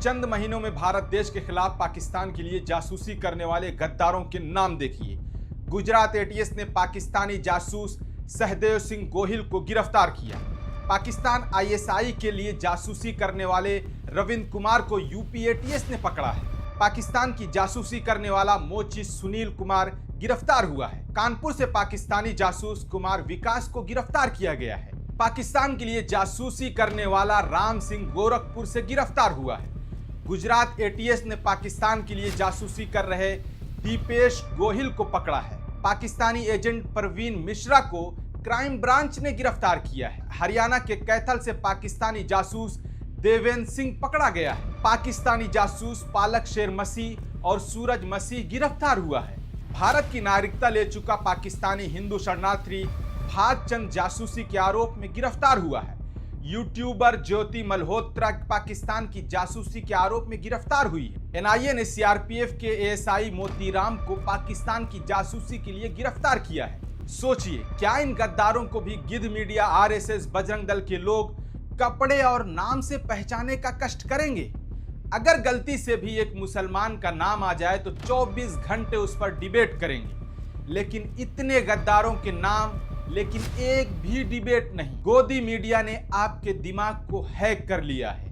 चंद महीनों में भारत देश के खिलाफ पाकिस्तान के लिए जासूसी करने वाले गद्दारों के नाम देखिए। गुजरात एटीएस ने पाकिस्तानी जासूस सहदेव सिंह गोहिल को गिरफ्तार किया। पाकिस्तान आईएसआई के लिए जासूसी करने वाले रविंद्र कुमार को यूपी एटीएस ने पकड़ा है। पाकिस्तान की जासूसी करने वाला मोची सुनील कुमार गिरफ्तार हुआ है। कानपुर से पाकिस्तानी जासूस कुमार विकास को गिरफ्तार किया गया है। पाकिस्तान के लिए जासूसी करने वाला राम सिंह गोरखपुर से गिरफ्तार हुआ है। गुजरात एटीएस ने पाकिस्तान के लिए जासूसी कर रहे दीपेश गोहिल को पकड़ा है। पाकिस्तानी एजेंट परवीन मिश्रा को क्राइम ब्रांच ने गिरफ्तार किया है। हरियाणा के कैथल से पाकिस्तानी जासूस देवेंद्र सिंह पकड़ा गया है। पाकिस्तानी जासूस पालक शेर मसीह और सूरज मसीह गिरफ्तार हुआ है। भारत की नागरिकता ले चुका पाकिस्तानी हिंदू शरणार्थी भागचंद जासूसी के आरोप में गिरफ्तार हुआ है। यूट्यूबर ज्योति मल्होत्रा पाकिस्तान की जासूसी के आरोप में गिरफ्तार हुई है। एनआईए ने सीआरपीएफ के एएसआई मोतीराम को पाकिस्तान की जासूसी के लिए गिरफ्तार किया है। सोचिए, क्या इन गद्दारों को भी गिद्ध मीडिया, आरएसएस, बजरंग दल के लोग कपड़े और नाम से पहचाने का कष्ट करेंगे? अगर गलती से भी एक मुसलमान का नाम आ जाए तो 24 घंटे उस पर डिबेट करेंगे, लेकिन इतने गद्दारों के नाम, लेकिन एक भी डिबेट नहीं। गोदी मीडिया ने आपके दिमाग को हैक कर लिया है।